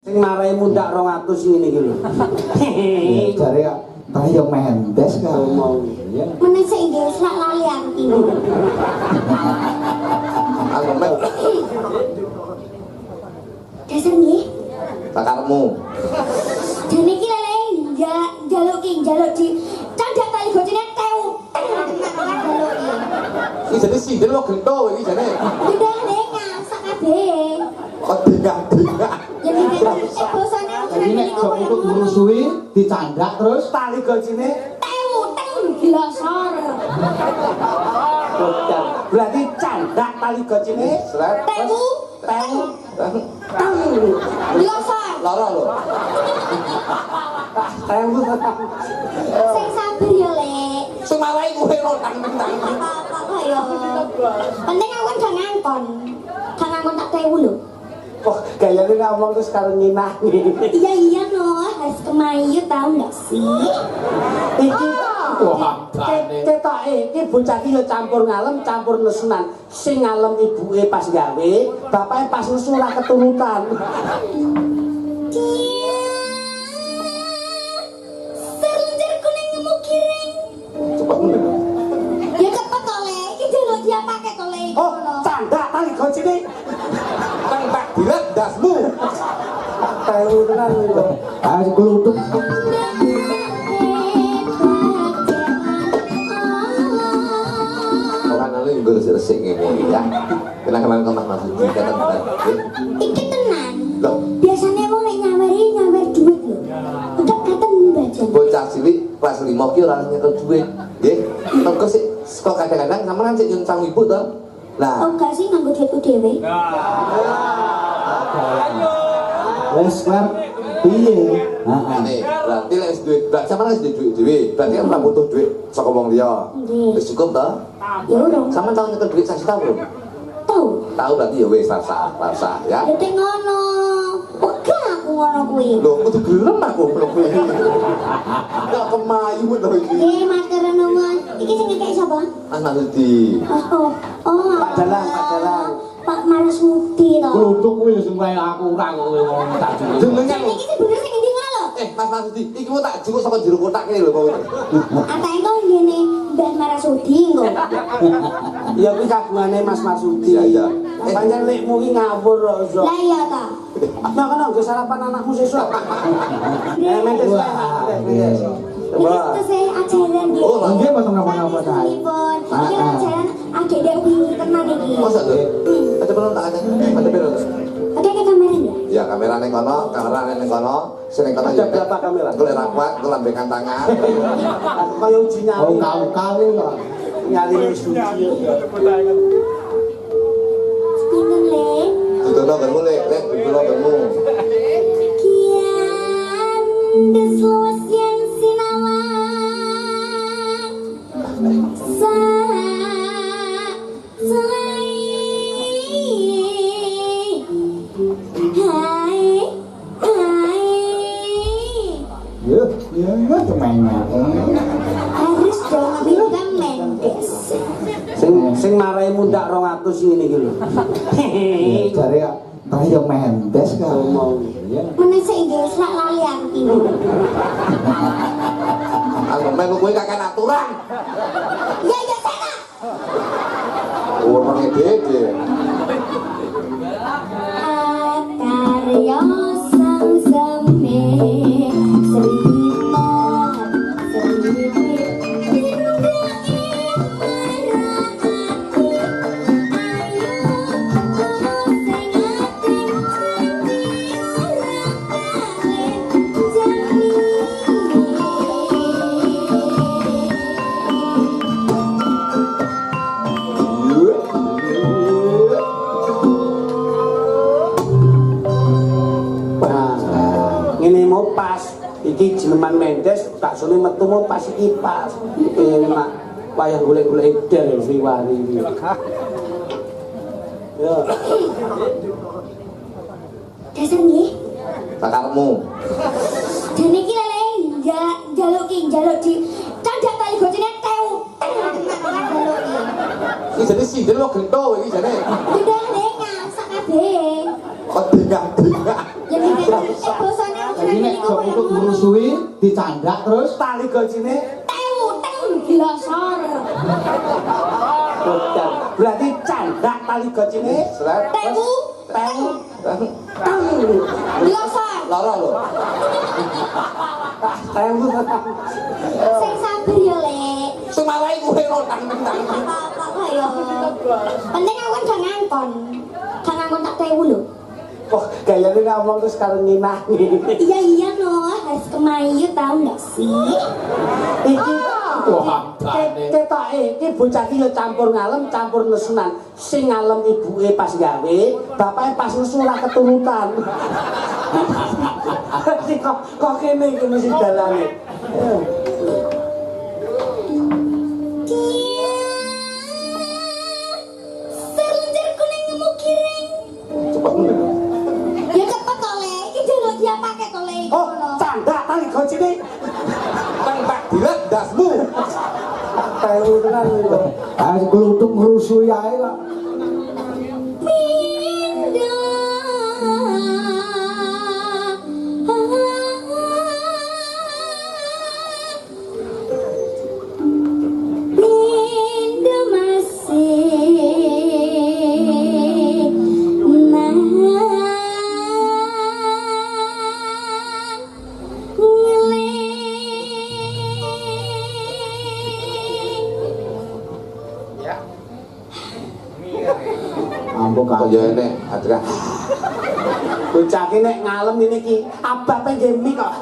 Sing marai mundak 200 ngene iki lho. Jare kaya mendes ka mau. Meneh sik nggih sak lali aku. Aku mek Dasar nggih. bakarmu. Jane iki lele njaluk di candak tali gocine tew. Iki jane sindel kok gento iki jane. Udah ndengar sak kabeh. Kok dengak-dengak. Jadi bosane Jadi nek jok untuk ngurusui dicandak terus Tali gocine tew glosor. berarti candak tali gocine Sret. Tew glosor. Lara lho. tewu Sing sabar ya, Lek. Sing marai kowe lho tang-tang. Apa ya? Penting aku kan ngangkon. Gak ngangkon tak tewu lho. kok gayane ngomong terus karo nginangi Iya no, harus kemayu tau gak sih? iki wah ketoke iki bocah iki ya campur ngalem campur nesunan sing ngalem ibuke pas gawe bapake pas nesu ora keturutan Selenjar kuning nemu kiring. Coba meneh. Ya cepet to, Lek. Iki jaluk dia pakai to, Lek. oh candak tali gocine Nang tak dilet dasmu. tewu tenan lho ah kluthuk Orang lalu juga resik-resik ngene ya. Kenang-kenang ke Mas Sudi kata bener. Iki tenan. Loh, Biasanya wong nek nyawer duit lho. Udah katen bajan. bocah cilik kelas 5 ki ora nyekel duit. Nggih. Mengko sik kok kadang-kadang sampean sik nyuntang ibu to. Lah, Oh gak sih nganggo duitku dhewe. wes klar piye heeh ini berarti lek wis duit, berarti sampean wis duit dhewe. Berarti kan ora butuh duit saka wong liya. Nggih. Wis cukup to? Ya urung. Sampean tau nyekel duit 1 juta belum? Tahu. Tahu berarti ya wis rasa ya. Ya teng ngono. Oke aku ngono kuwi. Lho, kudu gelem aku ngono kuwi. Gak kemayu to iki. Nggih, matur nuwun. Iki sing ngekek sapa? Mas Sudi. Oh. Pak Dalang, Pak Dalang. Pak Marasmudi to. kluthuk kuwi sing kaya aku ora kowe ngomong tak jujur Jenengan lho. Iki sebenarnya sing endi ngono lho? Mas Sudi, iki mau tak jukuk saka jero kotak kene lho kok. Atake kok ngene Mbah Marasudi engko. ya kuwi kagungane Mas Marsudi Iya. pancen lekmu ki ngawur kok iso Lah iya ta. nah kan nggo sarapan anakmu sesuk mentes mentes coba Iki saya ajaran nggih. Oh, lah. nggih mboten napa-napa ta Pun. Iki ajaran agek dek wingi tenan iki. Masa lho? Ada belum tak ada? Ada belum? Ada ke kamera ndak? Ya kamera neng kono, kamera neng kono, sini kono Ada berapa kamera? Gue rakwat, gue lambekan tangan. kaya uji oh nyali kau-kau kok nyali suci Pinten le? Dudono bermu lek, dudono bermu. Kian desluas yang sinawang sa selai hai ya cemenya harus dong bintang Mendes. sing marai mundak 200 ngene iki lho jare kaya mendes ka mau Meneh sik nggih sak lali aku. Aku melu kowe kakek aturan. Ya sana. Urung gede. Akarya sang seme Srima ngene mau pas iki jeneman Mendes tak sune metu mau pas iki pas enak wayah golek-golek der riwari iki ya Dasar nggih. Bakarmu. Dan iki lele njaluk di candak tali gocine tew. Iki jane sindel kok gento iki jane. Udah ndengar sak kabeh. Kok dengak-dengak. Ya nek bosone Jadi nek jok untuk ngrusui dicandak terus Tali gojine tewu glosor. Betul. Berarti candak tali gojine Seret. Tewu glosor. Lara lho. tewu Sing sabar ya, Lek. Sing marai kuwe lho tang-tang. Apa ya? Penting aku kan gak ngangkon. Gak ngangkon tak tewu lho. kok gayane ngomong terus karo nginangi Iya no, harus kemayu tahu nggak sih? iki ketoke iki bocah iki ya campur ngalem campur nesunan sing ngalem ibuke pas gawe bapake pas nesu ora keturutan kok kene iki mesti dalane Serunjer kuning nemu kiring. Cepet men. Ya cepet tole, iki dulu dia pakai tole. oh candak tali gojine Tang tak dilat dasmu. tewu tenan lho ah kluthuk ngrusui ae kok. Ampun Kok Kak. ya enek adrah. bocah iki nek ngalem ngene iki abape nggih mik kok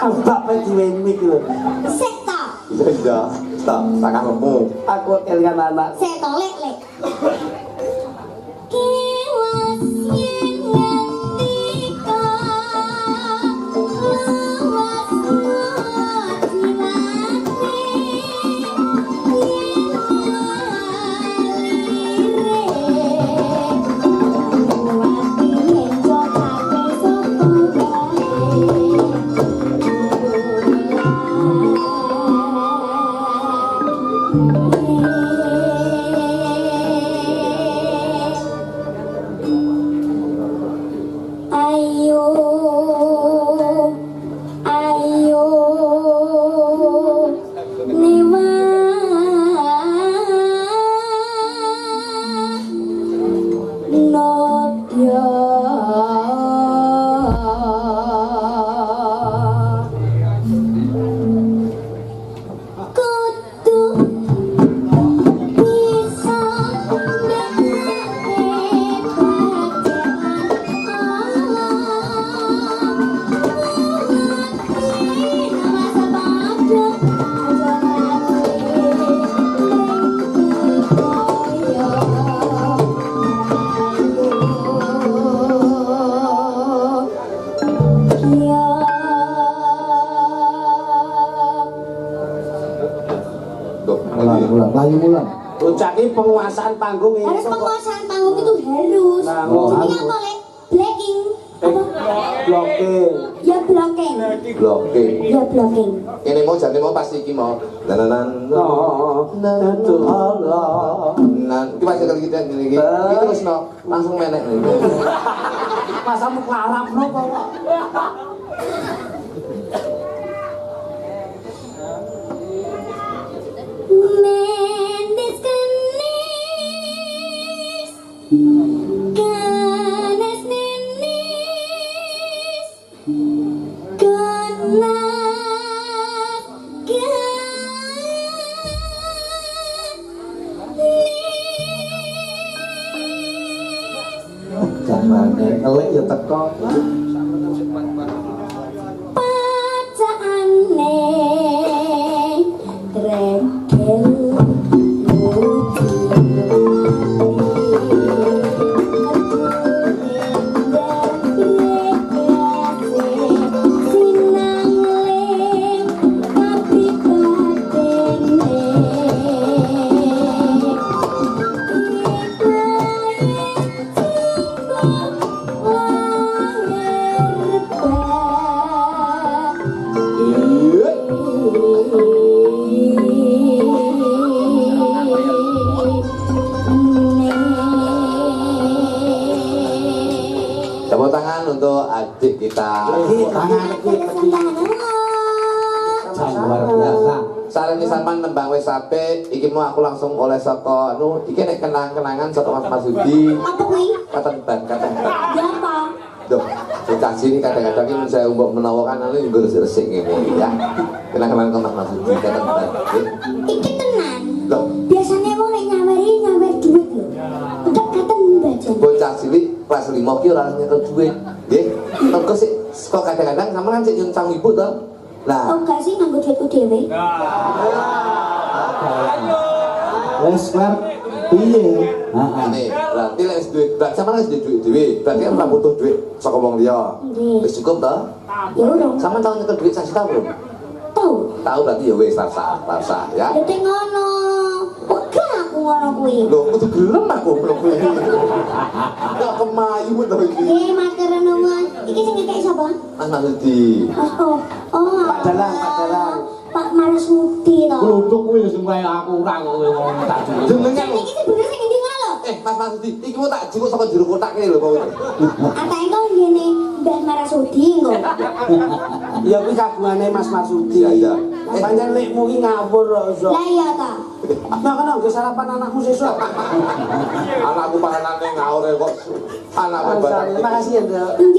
abape diwe mik lho Sekta, Iya. Tak lemu. aku kelingan anak sekta lek. Kiwas yen ngendika, lawas Mulan, layu mulan. bocah iki penguasaan panggung ini harus penguasaan panggung itu harus. Ini apa lek? Blacking. Apa? blocking Ya blocking. Bloke. Ya blocking. Ini mau jadi mau pasti iki mau. Nanan. itu Allah Nan, iki masih kali kita ngene iki. Iki terus no, langsung menek ngene. masa mau ngarap no kok Mendes kenis, ganas nenis, ganas Jamane ngelik ya teko. pacaane tregel adik kita. Tangan iki luar biasa. Sarene sampean nembang wis apik, iki mau aku langsung oleh saka anu, iki nek kenang-kenangan saka Mas Masudi. Apa kuwi? Katen ban. Ya apa? Duh, bocah sini kadang-kadang ini saya mbok menawa kan anu nggo resik-resik ngene ya. Kenang-kenangan ke Mas Masudi katen ban. Iki tenan. Loh, Biasanya wong nek nyawer duit lho. Udah katen bajan. bocah cilik kelas 5 ki ora nyekel duit. Nggih. Mergo sik kok kadang-kadang sampean sik nyuncang ibu to. Lah, Oh gak sih nganggo duitku dhewe. Wes Klar piye? Heeh. ini berarti lek wis duit, berarti sampean wis duit dhewe. Berarti kan ora butuh duit saka wong liya. Nggih. Wis cukup to? Ya urung. Sampean tau nyekel duit 1 juta belum? Tahu. Tahu berarti ya wis rasa ya. Ya teh ngono. Wegah aku ngono kuwi. Lho, kudu gelem aku belum kuwi. Ya kemayu to iki. Nggih, matur nuwun. Iki sing ngekek sapa? Mas Masudi. Mas oh. Oh. Pak Dalang, Pak Dalang. Pak Marasudi to. Kluthuk kuwi sing kaya aku ora kok kowe ngomong tak dulu. Jenengan Iki sing bener sing endi ngono lho. Mas Masudi, iki mau tak jukuk saka jero kotak kene lho kok. Atake kok ngene Mbah Marasudi engko. Ya kuwi kagungane Mas Marsudi. Iya, iya. Pancen lekmu ki ngawur kok iso. Lah iya ta. Nah, kan nggo sarapan anakmu sesuk. Anakku panganane ngaure kok. Anakku Terima barang. kasih ya, Nduk. Nggih.